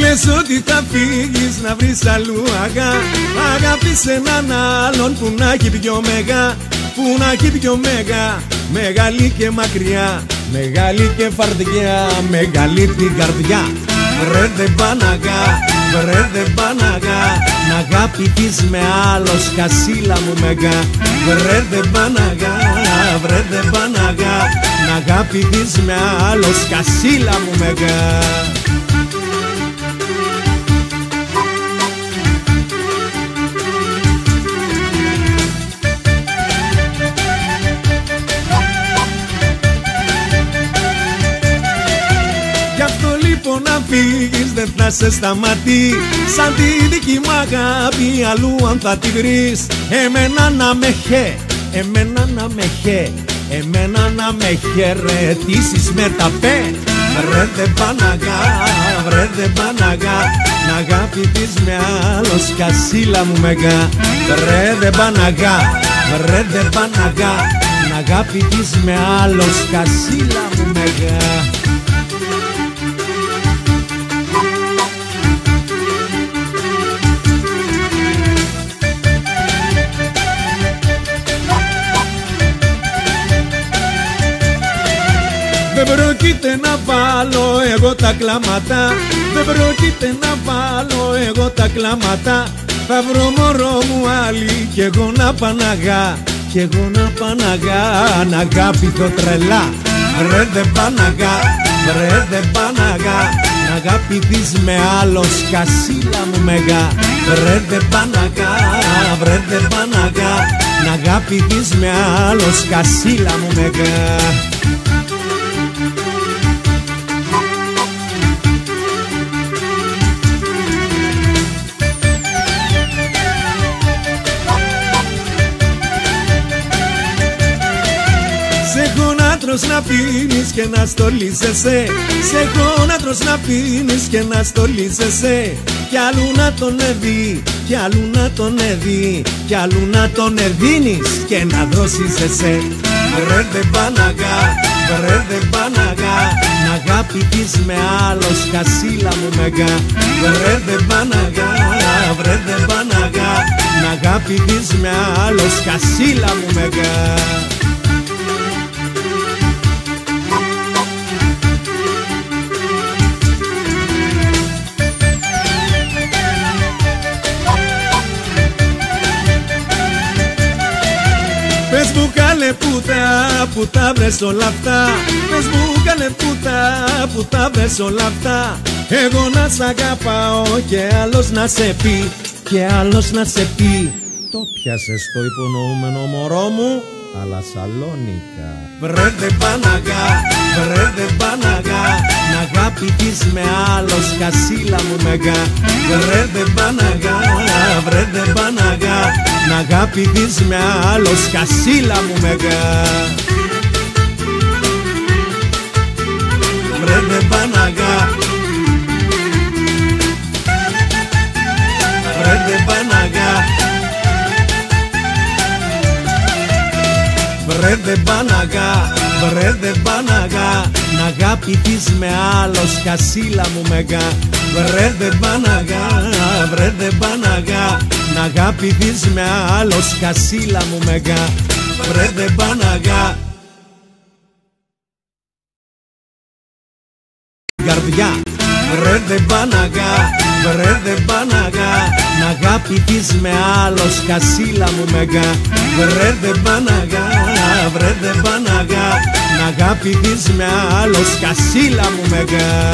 Λες ότι θα φύγεις να βρεις αλλού αγάπη σε έναν άλλον που να έχει πιο μεγά, που να έχει πιο μεγά, μεγάλη και μακριά, μεγάλη και φαρδιά, μεγάλη την καρδιά. Βρε δεν πάναγα, βρε δεν πάναγα, να αγαπηθείς με άλλο σκασίλα μου μεγά. Βρε δεν πάναγα, βρε δεν πάναγα, να αγαπηθείς με άλλο σκασίλα μου μεγά. Να φύγεις δεν θα σε σταματεί, σαν τη δική μου αγάπη αλλού αν θα τη βρεις. Εμένα να με χε, εμένα να με χε, εμένα να με χαιρετήσεις με τα πέ. Βρε δεν πάναγα, βρε δεν πάναγα, να αγαπηθείς με άλλο σκασίλα μου μεγά. Βρε δεν πάναγα, βρε δεν πάναγα, να αγαπηθείς με άλλο σκασίλα μου μεγά. Δεν πρόκειται να βάλω εγώ τα κλάματα, δεν πρόκειται να βάλω εγώ τα κλάματα. Θα βρω μωρό μου άλλη κι εγώ να παναγά, κι εγώ να παναγά, να αγαπηθώ τρελά. Βρε δεν παναγά, βρε δεν παναγά, να αγαπηθείς με άλλο σκασίλα μου μεγά. Βρε δεν παναγά, βρε δεν παναγά, να αγαπηθείς με άλλο σκασίλα μου μεγά. Να πίνεις και να στολίζεσαι, σε έχω να τρως να πίνεις και να στολίζεσαι. Κι αλλού να τον εδεί, κι αλλού να τον εδεί, κι αλλού να τον εδίνεις και να δροσίζεσαι. Βρε δεν πάναγα, βρε δεν πάναγα, να αγαπηθείς με άλλο σκασίλα μου μεγά. Βρε δεν πάναγα, βρε δεν πάναγα, να αγαπηθείς με άλλο σκασίλα μου μεγά. Πες μου καλέ που τα βρες όλα αυτά, πες μου καλέ που τα βρες όλα αυτά. Εγώ να σ' αγαπάω και άλλος να σε πει, και άλλος να σε πει. Το πιάσες το υπονοούμενο μωρό μου, αλλά Σαλόνικα. Βρε δεν πάναγα, βρε δεν πάναγα, να αγαπηθείς με άλλο σκασίλα μου μεγά. Βρε δεν πάναγα, βρε δεν πάναγα, να αγαπηθείς με άλλο σκασίλα μου μεγά. Βρε δεν πάναγα, βρε δεν πάναγα, βρε δεν πάναγα, βρε δεν πάναγα, να αγαπηθείς με άλλο σκασίλα μου μεγά. Βρε δεν πάναγα, βρε δεν πάναγα, να αγαπηθείς με άλλο σκασίλα μου μεγά. Βρε δεν πάναγα, καρδιά. Βρε δεν πάναγα, βρε δεν πάναγα, να αγαπηθείς με άλλο σκασίλα μου μεγά. Βρε δεν πάναγα, βρε δεν πάναγα, να αγαπηθείς με άλλο σκασίλα μου μεγά.